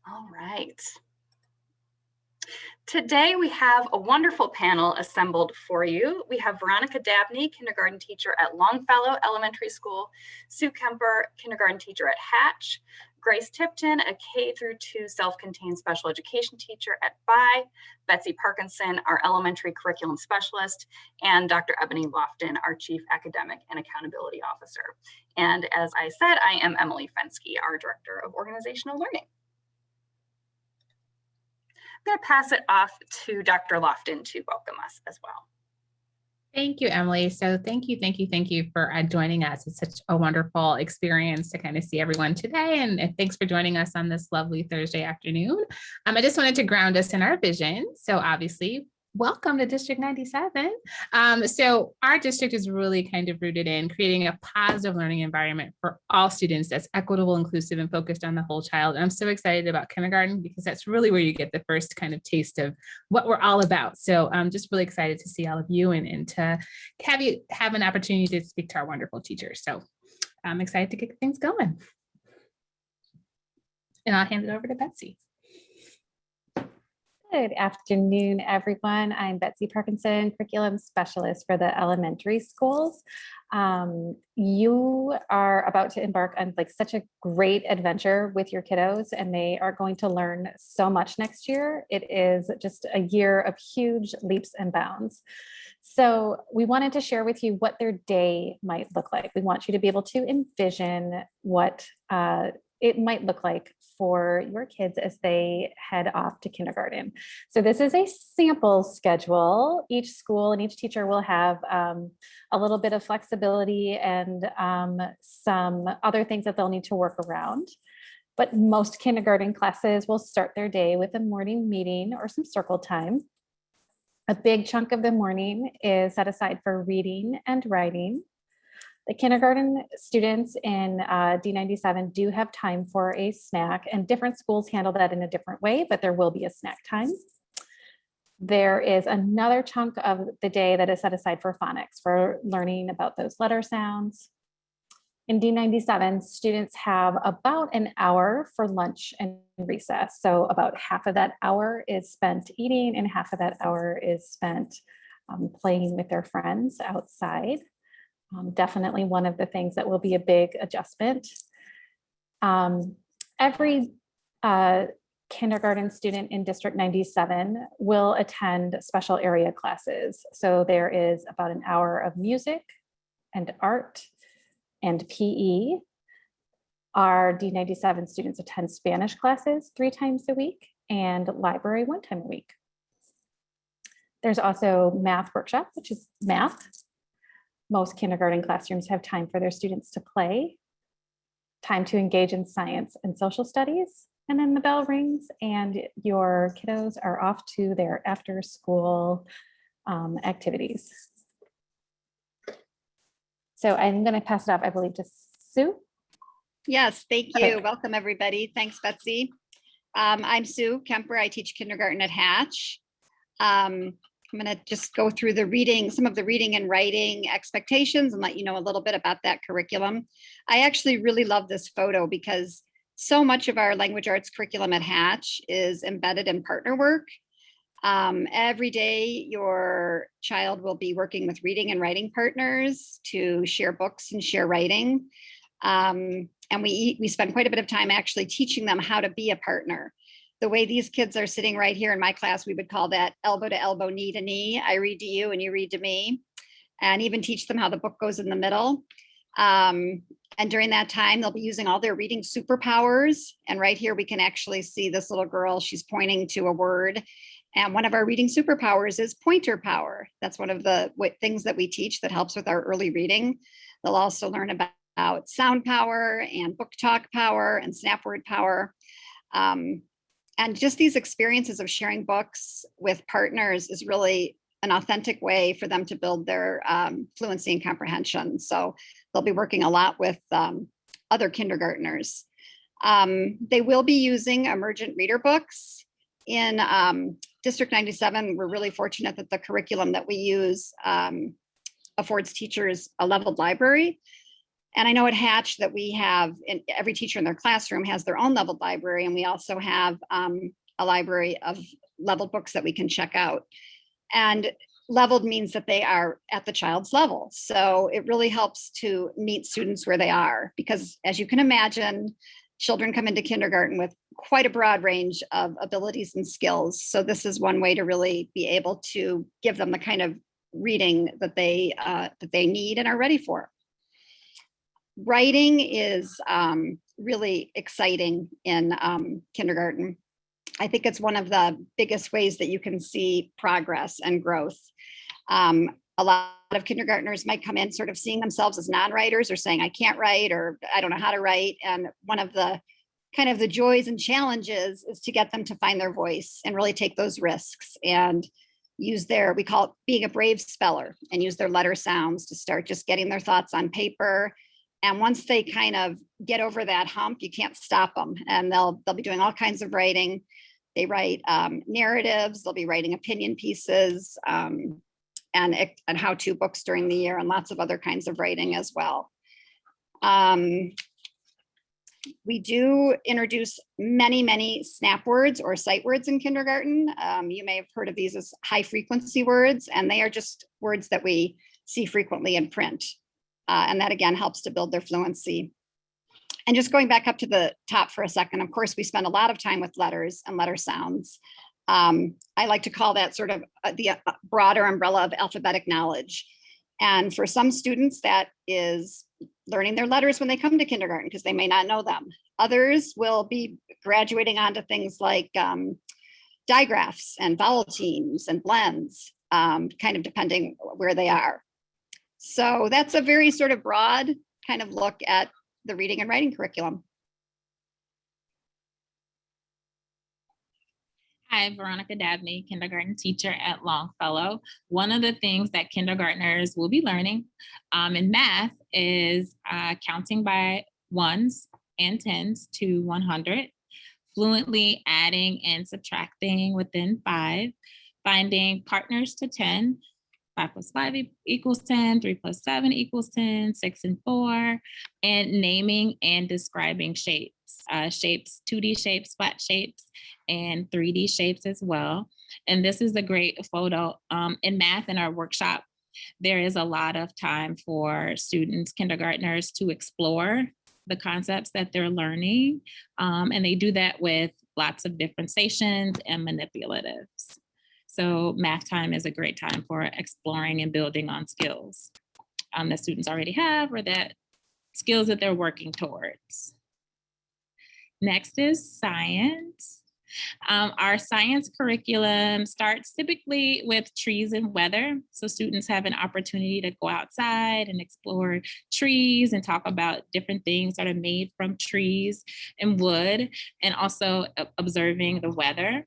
All right. Today we have a wonderful panel assembled for you. We have Veronica Dabney, kindergarten teacher at Longfellow Elementary School, Sue Kemper, kindergarten teacher at Hatch, Grace Tipton, a K through 2 self-contained special education teacher at Phi, Betsy Parkinson, our elementary curriculum specialist, and Dr. Ebony Lofton, our chief academic and accountability officer. And as I said, I am Emily Fensky, our director of organizational learning. I'm going to pass it off to Dr. Lofton to welcome us as well. Thank you, Emily. So thank you for joining us. It's such a wonderful experience to kind of see everyone today. And thanks for joining us on this lovely Thursday afternoon. I just wanted to ground us in our vision. So obviously, welcome to District 97. So our district is really kind of rooted in creating a positive learning environment for all students that's equitable, inclusive, and focused on the whole child. And I'm so excited about kindergarten because that's really where you get the first kind of taste of what we're all about. So I'm just really excited to see all of you and to have an opportunity to speak to our wonderful teachers. So I'm excited to get things going. And I'll hand it over to Betsy. Good afternoon, everyone. I'm Betsy Parkinson, curriculum specialist for the elementary schools. You are about to embark on such a great adventure with your kiddos, and they are going to learn so much next year. It is just a year of huge leaps and bounds. So we wanted to share with you what their day might look like. We want you to be able to envision what it might look like for your kids as they head off to kindergarten. So this is a sample schedule. Each school and each teacher will have a little bit of flexibility and some other things that they'll need to work around. But most kindergarten classes will start their day with a morning meeting or some circle time. A big chunk of the morning is set aside for reading and writing. The kindergarten students in D97 do have time for a snack, and different schools handle that in a different way, but there will be a snack time. There is another chunk of the day that is set aside for phonics, for learning about those letter sounds. In D97, students have about an hour for lunch and recess. So about half of that hour is spent eating and half of that hour is spent playing with their friends outside. Definitely one of the things that will be a big adjustment. Every kindergarten student in District 97 will attend special area classes. So there is about an hour of music and art and PE. Our D97 students attend Spanish classes 3 times a week and library 1 time a week. There's also math workshop, which is math. Most kindergarten classrooms have time for their students to play, time to engage in science and social studies, and then the bell rings and your kiddos are off to their after school activities. So I'm going to pass it off, I believe, to Sue. Yes, thank you. Okay. Welcome, everybody. Thanks, Betsy. I'm Sue Kemper. I teach kindergarten at Hatch. I'm going to just go through some of the reading and writing expectations and let you know a little bit about that curriculum. I actually really love this photo because so much of our language arts curriculum at Hatch is embedded in partner work. Every day, your child will be working with reading and writing partners to share books and share writing. And we spend quite a bit of time actually teaching them how to be a partner. The way these kids are sitting right here in my class, we would call that elbow to elbow, knee to knee. I read to you and you read to me, and even teach them how the book goes in the middle. And during that time, they'll be using all their reading superpowers. And right here, we can actually see this little girl, she's pointing to a word. And one of our reading superpowers is pointer power. That's one of the things that we teach that helps with our early reading. They'll also learn about sound power and book talk power and snap word power. And just these experiences of sharing books with partners is really an authentic way for them to build their fluency and comprehension. So they'll be working a lot with other kindergartners. They will be using emergent reader books. In District 97, we're really fortunate that the curriculum that we use affords teachers a leveled library. And I know at Hatch that we have, every teacher in their classroom has their own leveled library, and we also have a library of leveled books that we can check out. And leveled means that they are at the child's level. So it really helps to meet students where they are, because as you can imagine, children come into kindergarten with quite a broad range of abilities and skills. So this is one way to really be able to give them the kind of reading that they need and are ready for. Writing is really exciting in kindergarten. I think it's one of the biggest ways that you can see progress and growth. A lot of kindergartners might come in sort of seeing themselves as non-writers, or saying, I can't write, or I don't know how to write. And one of the kind of the joys and challenges is to get them to find their voice and really take those risks and use their, we call it being a brave speller, and use their letter sounds to start just getting their thoughts on paper. And once they kind of get over that hump, you can't stop them. And they'll be doing all kinds of writing. They write narratives, they'll be writing opinion pieces, and how-to books during the year, and lots of other kinds of writing as well. We do introduce many snap words or sight words in kindergarten. You may have heard of these as high frequency words, and they are just words that we see frequently in print. And that again helps to build their fluency. And just going back up to the top for a second, of course, we spend a lot of time with letters and letter sounds. I like to call that sort of the broader umbrella of alphabetic knowledge. And for some students, that is learning their letters when they come to kindergarten, because they may not know them. Others will be graduating onto things like digraphs and vowel teams and blends, kind of depending where they are. So that's a very sort of broad kind of look at the reading and writing curriculum. Hi, Veronica Dabney, kindergarten teacher at Longfellow. One of the things that kindergartners will be learning in math is counting by ones and tens to 100, fluently adding and subtracting within 5, finding partners to 10, 5 plus 5 equals 10, 3 plus 7 equals 10, 6 and 4, and naming and describing shapes, 2D shapes, flat shapes, and 3D shapes as well. And this is a great photo. In math in our workshop, there is a lot of time for students, kindergartners, to explore the concepts that they're learning. And they do that with lots of different stations and manipulatives. So math time is a great time for exploring and building on skills that students already have, or that skills that they're working towards. Next is science. Our science curriculum starts typically with trees and weather. So students have an opportunity to go outside and explore trees and talk about different things that are made from trees and wood, and also observing the weather.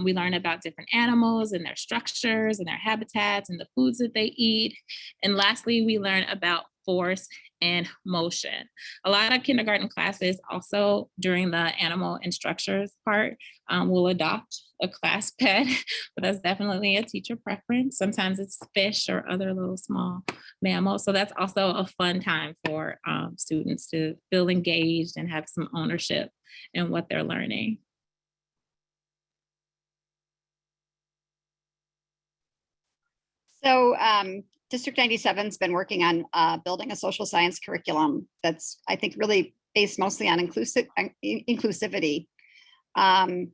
We learn about different animals and their structures and their habitats and the foods that they eat. And lastly, we learn about force and motion. A lot of kindergarten classes also, during the animal and structures part, will adopt a class pet, but that's definitely a teacher preference. Sometimes it's fish or other little small mammals. So that's also a fun time for students to feel engaged and have some ownership in what they're learning. So District 97 has been working on building a social science curriculum that's, I think, really based mostly on inclusivity. And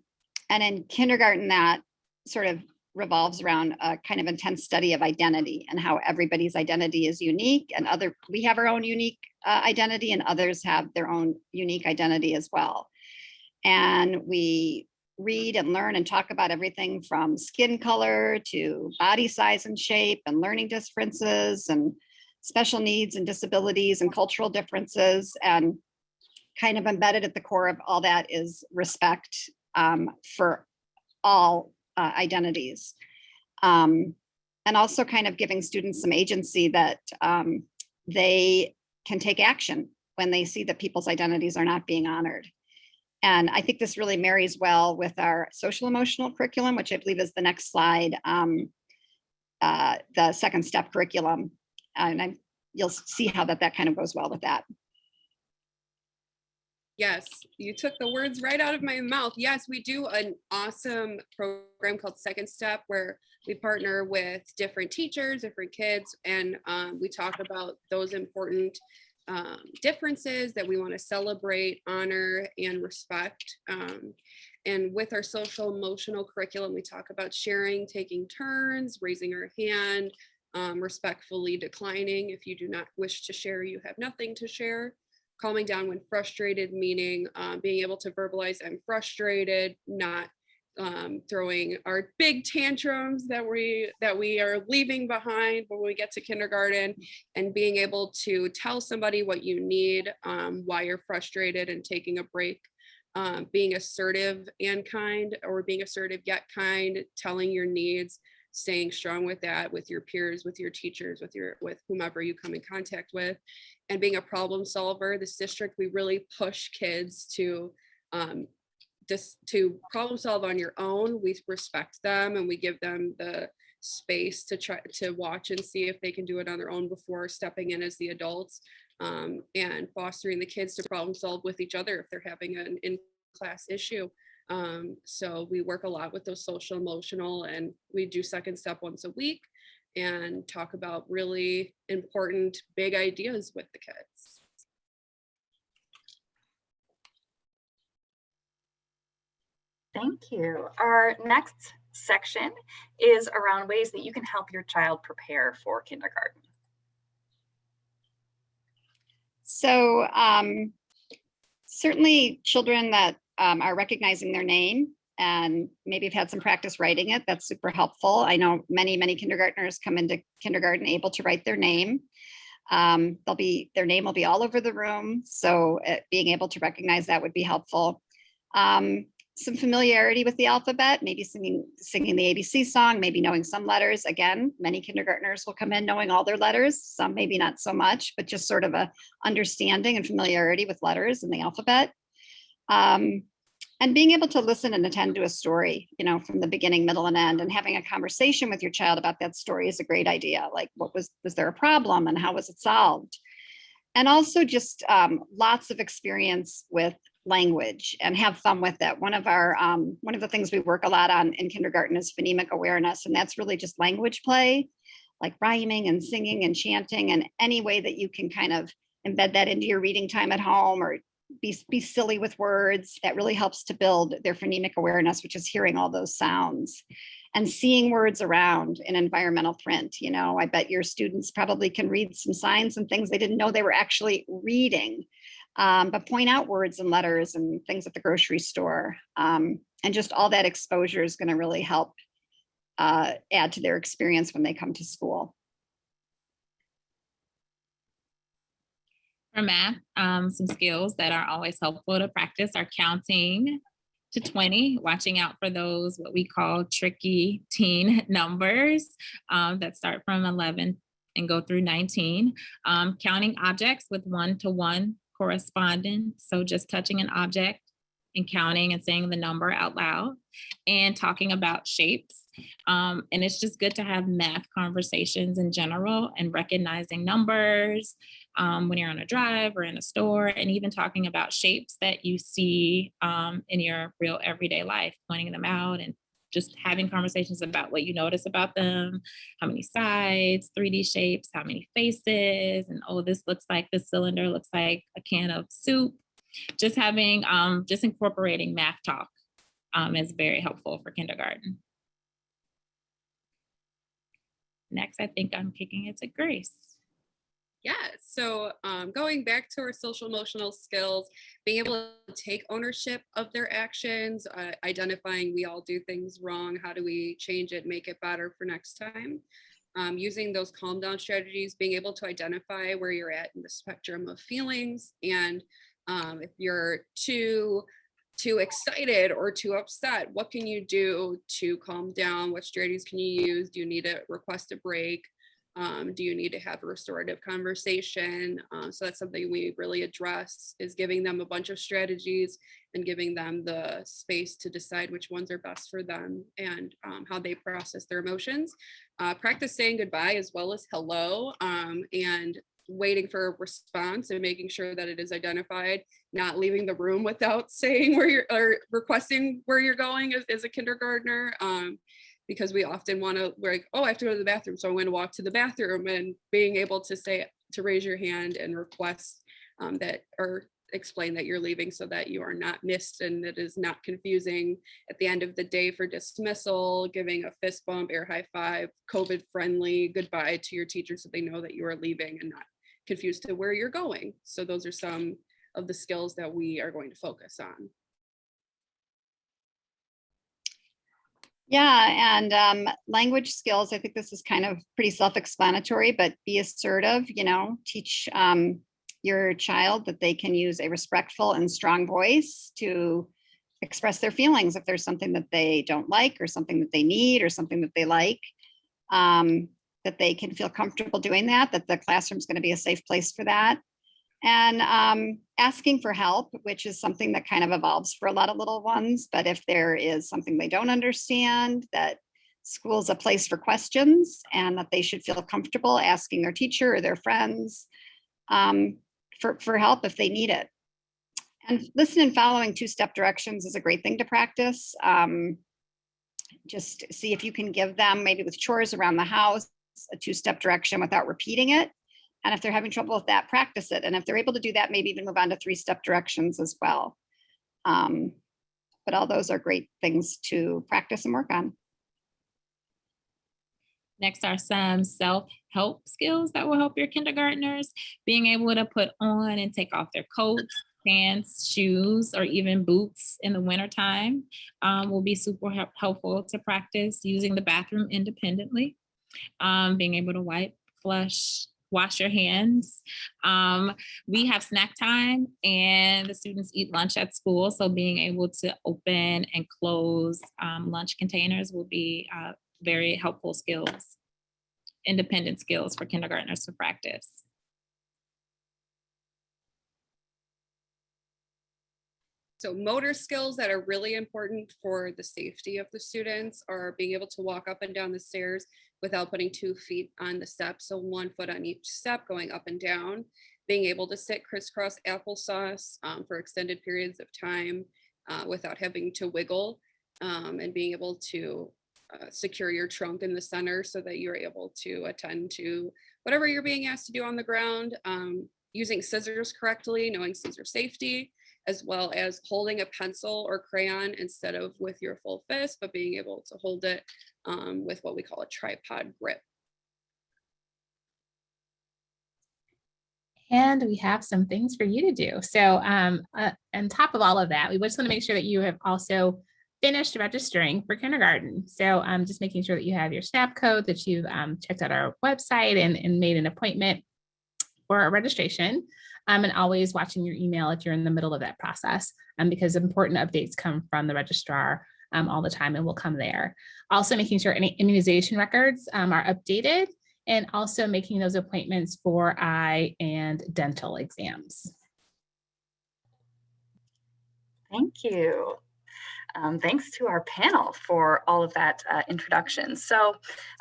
in kindergarten, that sort of revolves around a kind of intense study of identity and how everybody's identity is unique, and we have our own unique identity, and others have their own unique identity as well. And we read and learn and talk about everything from skin color to body size and shape, and learning differences and special needs and disabilities and cultural differences. And kind of embedded at the core of all that is respect for all identities. And also kind of giving students some agency that they can take action when they see that people's identities are not being honored. And I think this really marries well with our social emotional curriculum, which I believe is the next slide, the second step curriculum. And you'll see how that kind of goes well with that. Yes, you took the words right out of my mouth. Yes, we do an awesome program called Second Step where we partner with different teachers, different kids, and we talk about those important differences that we want to celebrate, honor, and respect. And with our social emotional curriculum, we talk about sharing, taking turns, raising our hand, respectfully declining. If you do not wish to share, you have nothing to share. Calming down when frustrated, meaning being able to verbalize I'm frustrated, not throwing our big tantrums that we are leaving behind when we get to kindergarten, and being able to tell somebody what you need, why you're frustrated, and taking a break. Being assertive and kind, or being assertive yet kind, telling your needs, staying strong with that, with your peers, with your teachers, with whomever you come in contact with, and being a problem solver. This district, we really push kids to problem solve on your own. We respect them and we give them the space to try to watch and see if they can do it on their own before stepping in as the adults, and fostering the kids to problem solve with each other if they're having an in-class issue. So we work a lot with those social emotional, and we do Second Step once a week and talk about really important big ideas with the kids. Thank you. Our next section is around ways that you can help your child prepare for kindergarten. So certainly children that are recognizing their name and maybe have had some practice writing it, that's super helpful. I know many kindergartners come into kindergarten able to write their name. Their name will be all over the room. So being able to recognize that would be helpful. Some familiarity with the alphabet, maybe singing the ABC song, maybe knowing some letters. Again, many kindergartners will come in knowing all their letters, some maybe not so much, but just sort of a understanding and familiarity with letters and the alphabet. And being able to listen and attend to a story, from the beginning, middle, and end, and having a conversation with your child about that story is a great idea. Like, was there a problem and how was it solved? And also just lots of experience with language and have fun with it. One of the things we work a lot on in kindergarten is phonemic awareness, and that's really just language play, like rhyming and singing and chanting, and any way that you can kind of embed that into your reading time at home, or be silly with words. That really helps to build their phonemic awareness, which is hearing all those sounds and seeing words around in environmental print. I bet your students probably can read some signs and things they didn't know they were actually reading, but point out words and letters and things at the grocery store. And just all that exposure is going to really help add to their experience when they come to school. For math, some skills that are always helpful to practice are counting to 20, watching out for those what we call tricky teen numbers that start from 11 and go through 19. Counting objects with one-to-one correspondence, so just touching an object and counting and saying the number out loud, and talking about shapes. And it's just good to have math conversations in general and recognizing numbers when you're on a drive or in a store, and even talking about shapes that you see in your real everyday life, pointing them out and just having conversations about what you notice about them, how many sides, 3D shapes, how many faces, and this looks like this cylinder looks like a can of soup. Just having, just incorporating math talk is very helpful for kindergarten. Next, I think I'm kicking it to Grace. Yeah, so going back to our social emotional skills, being able to take ownership of their actions, identifying we all do things wrong, how do we change it, make it better for next time? Using those calm down strategies, being able to identify where you're at in the spectrum of feelings, and if you're too excited or too upset, what can you do to calm down? What strategies can you use? Do you need to request a break? Do you need to have a restorative conversation? So that's something we really address, is giving them a bunch of strategies and giving them the space to decide which ones are best for them and how they process their emotions. Practice saying goodbye as well as hello, and waiting for a response and making sure that it is identified, not leaving the room without saying where you're or requesting where you're going as a kindergartner. Because we often want to, we're like, oh, I have to go to the bathroom, so I'm going to walk to the bathroom, and being able to say, to raise your hand and request that, or explain that you're leaving so that you are not missed and it is not confusing at the end of the day for dismissal, giving a fist bump, air high five, COVID friendly goodbye to your teacher so they know that you are leaving and not confused to where you're going. So those are some of the skills that we are going to focus on. Yeah, and language skills, I think this is kind of pretty self-explanatory, but be assertive, teach your child that they can use a respectful and strong voice to express their feelings if there's something that they don't like or something that they need or something that they like, that they can feel comfortable doing that the classroom's going to be a safe place for that. And asking for help, which is something that kind of evolves for a lot of little ones. But if there is something they don't understand, that school's a place for questions and that they should feel comfortable asking their teacher or their friends for help if they need it. And listening and following two-step directions is a great thing to practice. Just see if you can give them, maybe with chores around the house, a two-step direction without repeating it. And if they're having trouble with that, practice it. And if they're able to do that, maybe even move on to three-step directions as well. But all those are great things to practice and work on. Next are some self-help skills that will help your kindergartners. Being able to put on and take off their coats, pants, shoes, or even boots in the wintertime will be super helpful to practice using the bathroom independently. Being able to wipe, flush, wash your hands. We have snack time and the students eat lunch at school. So being able to open and close lunch containers will be very helpful skills, independent skills for kindergartners to practice. So motor skills that are really important for the safety of the students are being able to walk up and down the stairs without putting 2 feet on the steps. So 1 foot on each step going up and down, being able to sit crisscross applesauce for extended periods of time without having to wiggle, and being able to secure your trunk in the center so that you're able to attend to whatever you're being asked to do on the ground, using scissors correctly, knowing scissor safety, as well as holding a pencil or crayon instead of with your full fist, but being able to hold it with what we call a tripod grip. And we have some things for you to do. So on top of all of that, we just want to make sure that you have also finished registering for kindergarten. So just making sure that you have your SNAP code, that you've checked out our website and made an appointment for a registration, and always watching your email if you're in the middle of that process, because important updates come from the registrar all the time and will come there. Also making sure any immunization records are updated, and also making those appointments for eye and dental exams. Thank you. Thanks to our panel for all of that introduction. So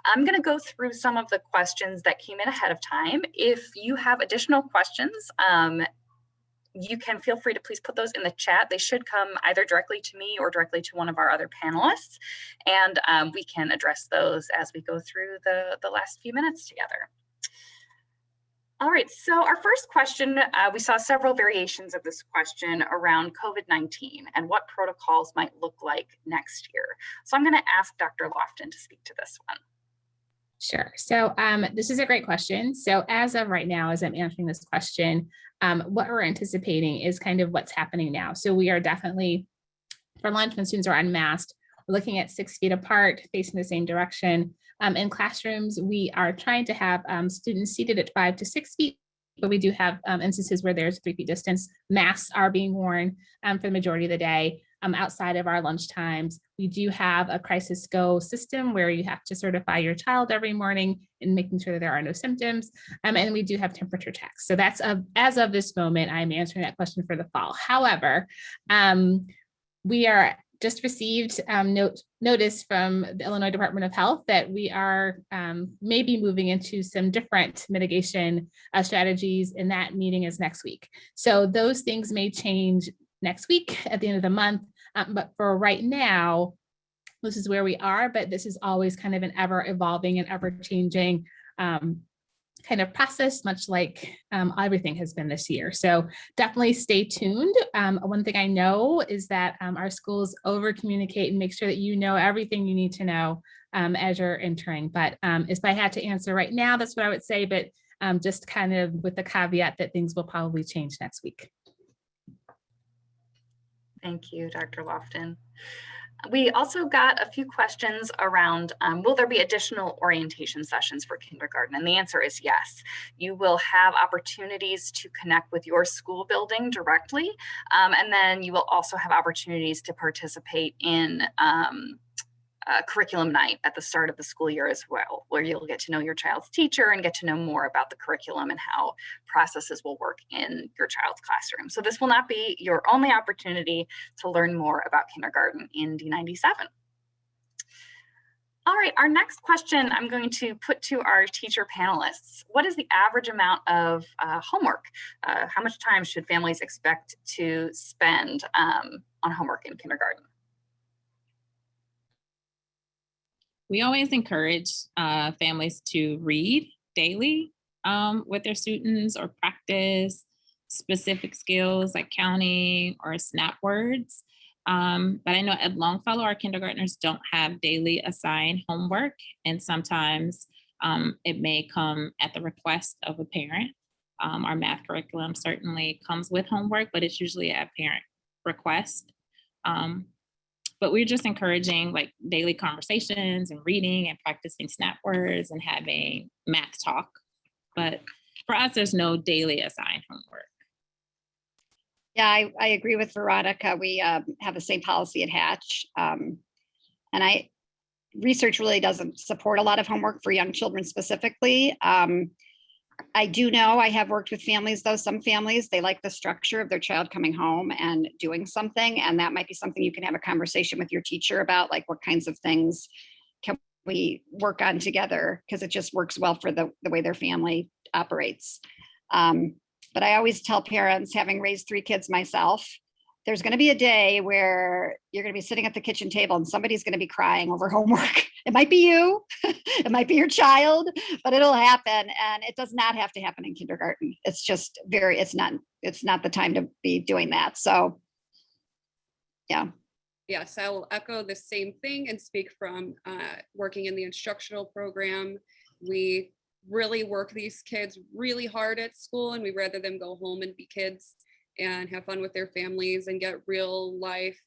I'm going to go through some of the questions that came in ahead of time. If you have additional questions, you can feel free to please put those in the chat. They should come either directly to me or directly to one of our other panelists, and we can address those as we go through the last few minutes together. All right, so our first question, we saw several variations of this question around COVID-19 and what protocols might look like next year. So I'm going to ask Dr. Lofton to speak to this one. Sure. So this is a great question. So as of right now, as I'm answering this question, what we're anticipating is kind of what's happening now. So we are definitely, for lunch when students are unmasked, we're looking at 6 feet apart, facing the same direction. In classrooms, we are trying to have students seated at 5 to 6 feet, but we do have instances where there's 3 feet distance. Masks are being worn for the majority of the day. Outside of our lunch times, we do have a crisis go system where you have to certify your child every morning and making sure that there are no symptoms. And we do have temperature checks. So that's as of this moment, I'm answering that question for the fall. However, we are just received notice from the Illinois Department of Health that we are maybe moving into some different mitigation strategies, and that meeting is next week. So those things may change next week at the end of the month, but for right now, this is where we are, but this is always kind of an ever evolving and ever changing kind of process, much like everything has been this year. So definitely stay tuned. One thing I know is that our schools over communicate and make sure that you know everything you need to know as you're entering. But if I had to answer right now, that's what I would say, but just kind of with the caveat that things will probably change next week. Thank you, Dr. Lofton. We also got a few questions around, will there be additional orientation sessions for kindergarten? And the answer is yes. You will have opportunities to connect with your school building directly. And then you will also have opportunities to participate in curriculum night at the start of the school year as well, where you'll get to know your child's teacher and get to know more about the curriculum and how processes will work in your child's classroom. So this will not be your only opportunity to learn more about kindergarten in D97. All right, our next question I'm going to put to our teacher panelists. What is the average amount of homework? How much time should families expect to spend on homework in kindergarten? We always encourage families to read daily with their students or practice specific skills like counting or snap words. But I know at Longfellow, our kindergartners don't have daily assigned homework, and sometimes it may come at the request of a parent. Our math curriculum certainly comes with homework, but it's usually at parent request. But we're just encouraging like daily conversations and reading and practicing snap words and having math talk. But for us, there's no daily assigned homework. Yeah, I agree with Veronica. We have the same policy at Hatch. And research really doesn't support a lot of homework for young children specifically. I do know I have worked with families, though. Some families, they like the structure of their child coming home and doing something. And that might be something you can have a conversation with your teacher about, like what kinds of things can we work on together, because it just works well for the way their family operates. But I always tell parents, having raised 3 kids myself, there's going to be a day where you're going to be sitting at the kitchen table and somebody's going to be crying over homework. It might be you, it might be your child, but it'll happen. And it does not have to happen in kindergarten. It's just it's not the time to be doing that. So, yeah. Yes, I will echo the same thing and speak from working in the instructional program. We really work these kids really hard at school, and we'd rather them go home and be kids and have fun with their families and get real life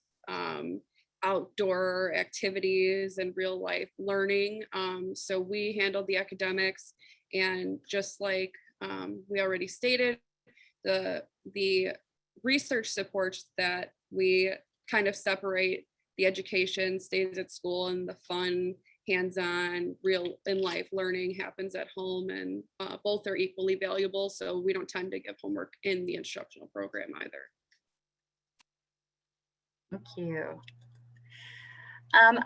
outdoor activities and real life learning. So we handled the academics, and just like we already stated, the research supports that we kind of separate the education stays at school and the fun, hands-on, real in life learning happens at home, and both are equally valuable. So we don't tend to give homework in the instructional program either. Thank you. I'm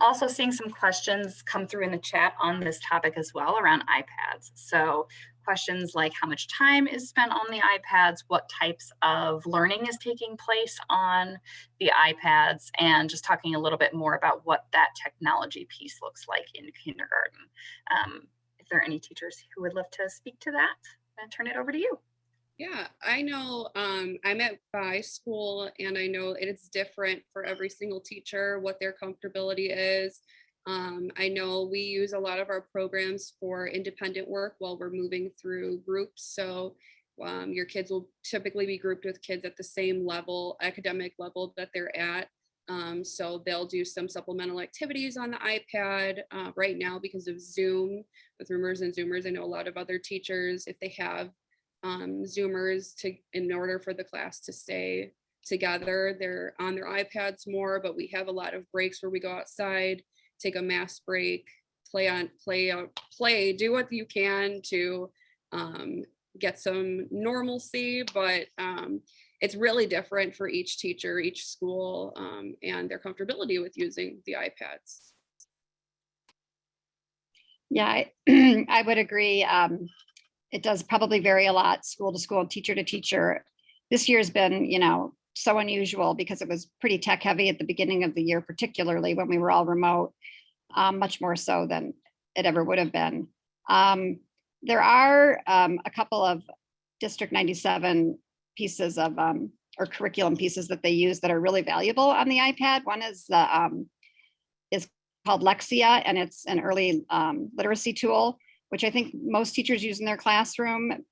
also seeing some questions come through in the chat on this topic as well around iPads. So questions like how much time is spent on the iPads, what types of learning is taking place on the iPads, and just talking a little bit more about what that technology piece looks like in kindergarten. If there are any teachers who would love to speak to that, I'm going to turn it over to you. Yeah, I know I'm at By School, and I know it's different for every single teacher what their comfortability is. I know we use a lot of our programs for independent work while we're moving through groups. So your kids will typically be grouped with kids at the same level, academic level that they're at. So they'll do some supplemental activities on the iPad right now because of Zoom with Roomers and Zoomers. I know a lot of other teachers, if they have Zoomers in order for the class to stay together, they're on their iPads more, but we have a lot of breaks where we go outside, take a mass break, play, do what you can to get some normalcy. But it's really different for each teacher, each school, and their comfortability with using the iPads. Yeah, I would agree. It does probably vary a lot, school to school, teacher to teacher. This year's been, so unusual because it was pretty tech heavy at the beginning of the year, particularly when we were all remote, much more so than it ever would have been. There are a couple of District 97 pieces of or curriculum pieces that they use that are really valuable on the iPad. One is called Lexia, and it's an early literacy tool, which I think most teachers use in their classroom.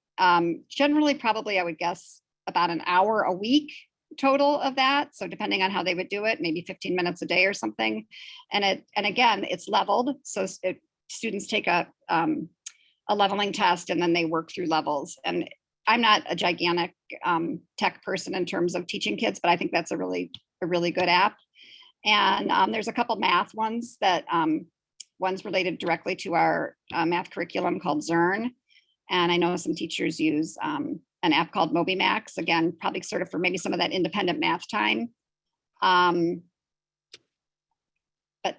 Generally, probably, I would guess, about an hour a week total of that. So depending on how they would do it, maybe 15 minutes a day or something. And again, it's leveled. So students take a leveling test and then they work through levels. And I'm not a gigantic tech person in terms of teaching kids, but I think that's a really good app. And there's a couple math ones that one's related directly to our math curriculum called Zern. And I know some teachers use an app called MobyMax, again, probably sort of for maybe some of that independent math time. But,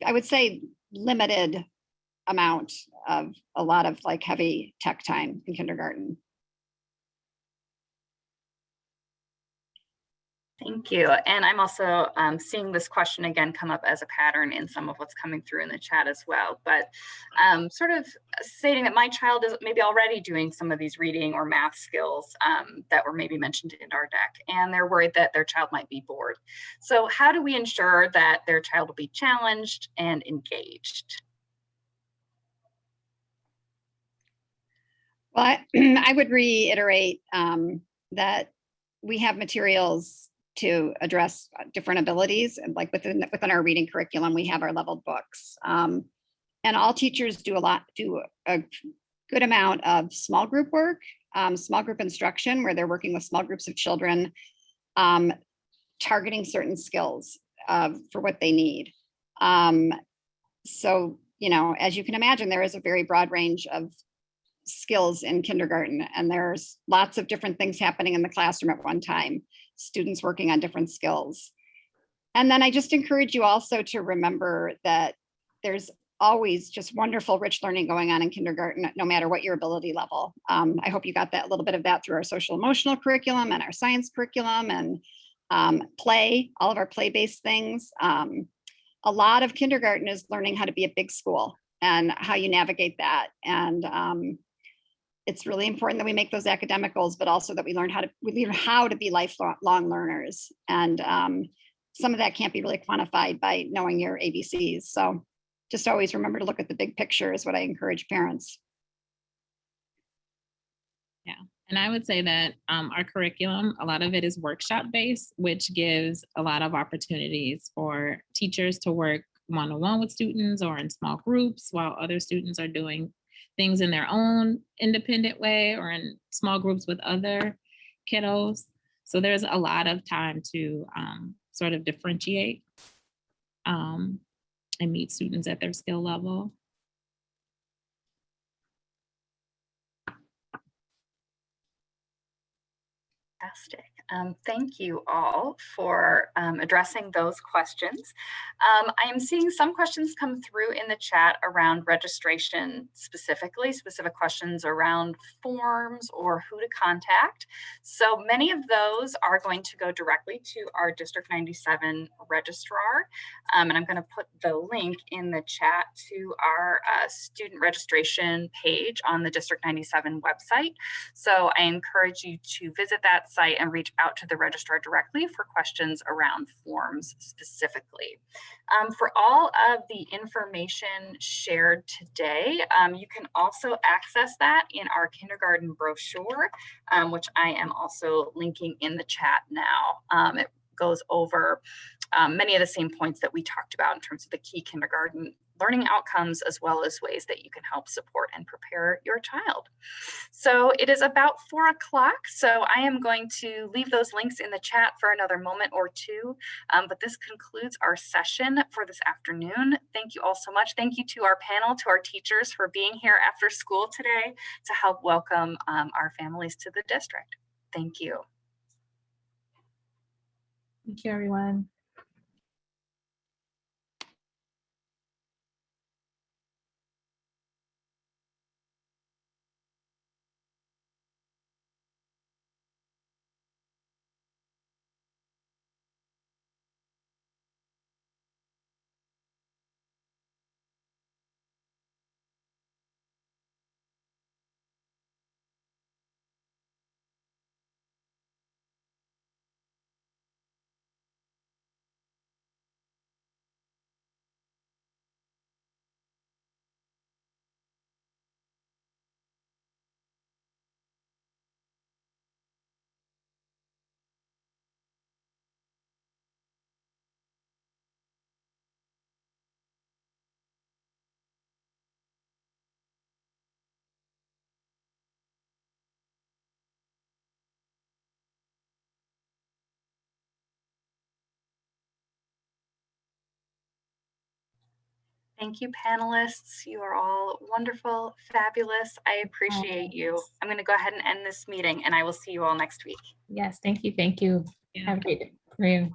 I would say limited amount of a lot of like heavy tech time in kindergarten. Thank you. And I'm also seeing this question again come up as a pattern in some of what's coming through in the chat as well. But sort of stating that my child is maybe already doing some of these reading or math skills that were maybe mentioned in our deck, and they're worried that their child might be bored. So how do we ensure that their child will be challenged and engaged? Well, I would reiterate that we have materials to address different abilities, and like within our reading curriculum, we have our leveled books. And all teachers do a good amount of small group work, small group instruction, where they're working with small groups of children, targeting certain skills for what they need. So, as you can imagine, there is a very broad range of skills in kindergarten, and there's lots of different things happening in the classroom at one time, students working on different skills. And then I just encourage you also to remember that there's always just wonderful, rich learning going on in kindergarten, no matter what your ability level. I hope you got that, a little bit of that through our social emotional curriculum and our science curriculum and play, all of our play-based things. A lot of kindergarten is learning how to be a big school and how you navigate that. And it's really important that we make those academic goals, but also that we learn how to be lifelong learners. And some of that can't be really quantified by knowing your ABCs. So just always remember to look at the big picture is what I encourage parents. Yeah, and I would say that our curriculum, a lot of it is workshop based, which gives a lot of opportunities for teachers to work one-on-one with students or in small groups while other students are doing things in their own independent way or in small groups with other kiddos. So there's a lot of time to sort of differentiate and meet students at their skill level. Fantastic. Thank you all for addressing those questions. I am seeing some questions come through in the chat around registration specific questions around forms or who to contact. So many of those are going to go directly to our District 97 registrar. And I'm going to put the link in the chat to our student registration page on the District 97 website. So I encourage you to visit that site and reach out to the registrar directly for questions around forms specifically. For all of the information shared today, you can also access that in our kindergarten brochure, which I am also linking in the chat now. It goes over many of the same points that we talked about in terms of the key kindergarten learning outcomes, as well as ways that you can help support and prepare your child. So it is about 4 o'clock. So I am going to leave those links in the chat for another moment or two. But this concludes our session for this afternoon. Thank you all so much. Thank you to our panel, to our teachers for being here after school today to help welcome our families to the district. Thank you. Thank you, everyone. Thank you, panelists. You are all wonderful, fabulous. I appreciate you. I'm going to go ahead and end this meeting, and I will see you all next week. Yes, thank you. Thank you. Yeah. Have a great day.